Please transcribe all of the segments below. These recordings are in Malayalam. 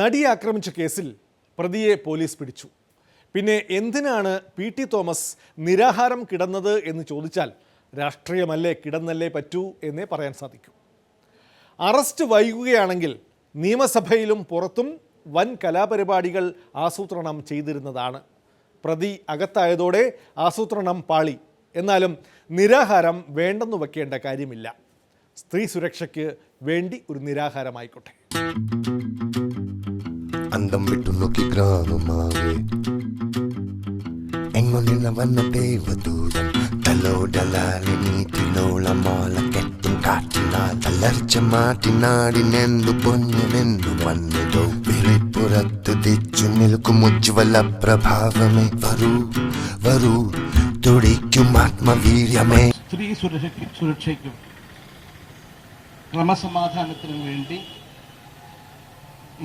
നടിയെ ആക്രമിച്ച കേസിൽ പ്രതിയെ പോലീസ് പിടിച്ചു. പിന്നെ എന്തിനാണ് പി.ടി. തോമസ് നിരാഹാരം കിടന്നത് എന്ന് ചോദിച്ചാൽ രാഷ്ട്രീയമല്ലേ, കിടന്നല്ലേ പറ്റൂ എന്നേ പറയാൻ സാധിക്കൂ. അറസ്റ്റ് വൈകുകയാണെങ്കിൽ നിയമസഭയിലും പുറത്തും വൻ കലാപരിപാടികൾ ആസൂത്രണം ചെയ്തിരുന്നതാണ്. പ്രതി അകത്തായതോടെ ആസൂത്രണം പാളി. എന്നാലും നിരാഹാരം വേണ്ടെന്ന് വയ്ക്കേണ്ട കാര്യമില്ല. സ്ത്രീ സുരക്ഷയ്ക്ക് വേണ്ടി ഒരു നിരാഹാരമായിക്കോട്ടെ. అందం విట్టు నొక్కి గ్రామమావే ఎన్నొన్న వన్న దేవదూతం തലോടലാലി നീറ്റിലോളമാല കെട്ടും കാറ്റിനാൽ അലർച്ച മാറ്റിനാടിനെന്തു പൊന്നുമെന്നു വന്നതോ വിളിപ്പുറത്തു തിച്ചു നിൽക്കും ഉജ്ജ്വല പ്രഭാവമേ വരൂ വരൂ തുടിക്കും ആത്മവീര്യമേ. സ്ത്രീ സുരക്ഷയ്ക്കും ക്രമസമാധാനത്തിനും വേണ്ടി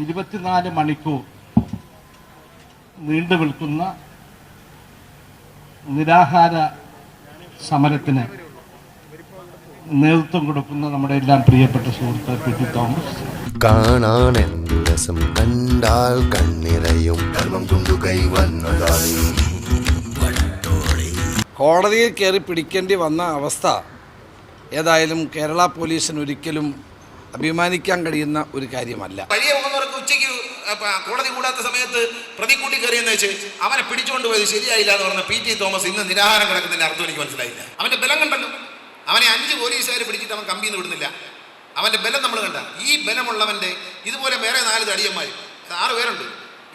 24 മണിക്കൂർ നീണ്ടു നിൽക്കുന്ന നിരാഹാര സമരത്തിന് നേതൃത്വം കൊടുക്കുന്ന നമ്മുടെ എല്ലാം പ്രിയപ്പെട്ട സുഹൃത്ത് പി.ടി. തോമസ്. കാണാൻ എന്തു രസം, കണ്ടാൽ കണ്ണിറയും കർമ്മം കൊണ്ടു കൈവന്നതായി. കോടതിയിൽ കയറി പിടിക്കേണ്ടി വന്ന അവസ്ഥ ഏതായാലും കേരള പോലീസിന് ഒരിക്കലും അഭിമാനിക്കാൻ കഴിയുന്ന ഒരു കാര്യമല്ല. വലിയ പോകുന്നവർക്ക് ഉച്ചയ്ക്ക് കോടതി കൂടാത്ത സമയത്ത് പ്രതി കൂട്ടി കയറിയെന്ന് വെച്ച് അവനെ പിടിച്ചുകൊണ്ട് പോയത് ശരിയായില്ല എന്ന് പറഞ്ഞ പി.ടി. തോമസ് ഇന്ന് നിരാഹാരം കിടക്കുന്നതിന്റെ അർത്ഥം എനിക്ക് മനസ്സിലായില്ല. അവന്റെ ബലം കണ്ടല്ലോ. അവനെ 5 പോലീസുകാർ പിടിച്ചിട്ട് അവൻ കമ്പിന്ന് വിടുന്നില്ല. അവന്റെ ബലം നമ്മൾ കണ്ട. ഈ ബലമുള്ളവന്റെ ഇതുപോലെ വേറെ 4 തടിയന്മാർ, 6 പേരുണ്ട്.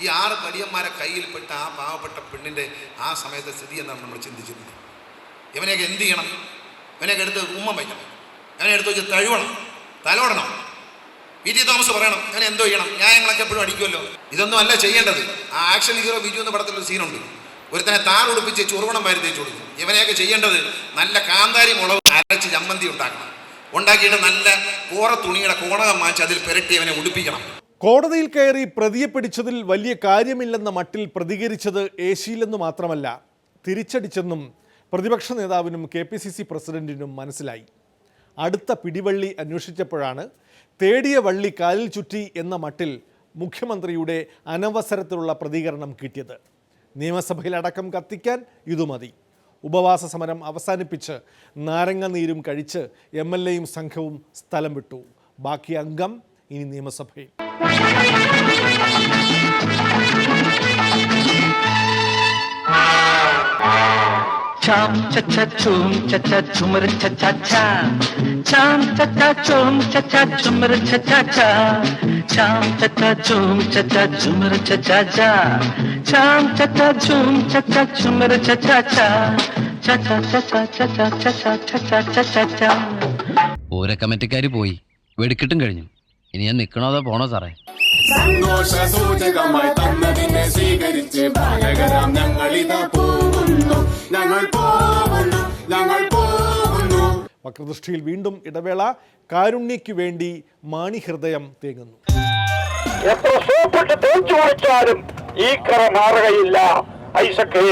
ഈ 6 തടിയന്മാരെ കയ്യിൽപ്പെട്ട ആ പാവപ്പെട്ട പെണ്ണിന്റെ ആ സമയത്തെ സ്ഥിതി എന്നാണ് നമ്മൾ ചിന്തിച്ചിരുന്നത്. ഇവനെയൊക്കെ എന്ത് ചെയ്യണം? ഇവനെയൊക്കെ എടുത്ത് ഉമ്മ വയ്ക്കണം, ഇവനെ എടുത്ത് വെച്ച് തഴുവണം, തലോടണം. പി.ടി. തോമസ് പറയണം ഞാൻ എന്തോ ചെയ്യണം, ന്യായങ്ങളൊക്കെ എപ്പോഴും അടിക്കുമല്ലോ. ഇതൊന്നും അല്ല ചെയ്യേണ്ടത്. ആ ആക്ഷൻ ഹീറോ ബിജു എന്ന പടത്തിലൊരു സീനുണ്ട്. ഒരുത്തനെ താറുടുപ്പിച്ച് ചുറുവണം വാരി തേച്ച് കൊടുക്കും. ഇവനെയൊക്കെ ചെയ്യേണ്ടത് നല്ല കാന്താരി മുളക് അരച്ച് ചമ്മന്തി ഉണ്ടാക്കണം. ഉണ്ടാക്കിയിട്ട് നല്ല കോറ തുണിയുടെ കോണകം വാങ്ങിച്ച് അതിൽ പുരട്ടി അവനെ ഉടുപ്പിക്കണം. കോടതിയിൽ കയറി പ്രതിയെ പിടിച്ചതിൽ വലിയ കാര്യമില്ലെന്ന മട്ടിൽ പ്രതികരിച്ചത് ഏശിയിലെന്ന് മാത്രമല്ല, തിരിച്ചടിച്ചെന്നും പ്രതിപക്ഷ നേതാവിനും KPCC പ്രസിഡന്റിനും മനസ്സിലായി. അടുത്ത പിടിവള്ളി അന്വേഷിച്ചപ്പോഴാണ് തേടിയ വള്ളി കാലിൽ ചുറ്റി എന്ന മട്ടിൽ മുഖ്യമന്ത്രിയുടെ അനവസരത്തിലുള്ള പ്രതികരണം കിട്ടിയത്. നിയമസഭയിലടക്കം കത്തിക്കാൻ ഇതുമതി. ഉപവാസ സമരം അവസാനിപ്പിച്ച് നാരങ്ങ നീരും കഴിച്ച് MLAയും സംഘവും സ്ഥലം വിട്ടു. ബാക്കി അംഗം ഇനി നിയമസഭയിൽ. Cham cha cha chum cha cha chumar cha cha cha. Cham cha cha chum cha cha chumar cha cha cha. Cham cha cha chum cha cha chumar cha cha cha. Cham cha cha chum cha cha chumar cha cha cha. Cha cha cha cha cha cha cha cha cha cha cha cha. ഓരോ കമ്മിറ്റിക്കാര് പോയി, വെടിക്കിട്ടും കഴിഞ്ഞു. ഇനി ഞാൻ നിൽക്കണോ അതോ പോണോ സാറേ? സന്തോഷ സൂചകമായി തന്നതിനെ സ്വീകരിച്ച് ബാലകരാം ഞങ്ങളിതാ പോകുന്നു, ഞങ്ങൾ പോകുന്നു, ഞങ്ങൾ പോകുന്നു. വക്രദൃഷ്ടിയിൽ വീണ്ടും ഇടവേള. കാരുണ്യയ്ക്ക് വേണ്ടി മാണിഹൃദയം തേങ്ങുന്നു. എത്ര സോപ്പിട്ട് തേച്ചു കുളിച്ചാലും ഈ കറ മാറുകയില്ല. ഐസക്കേ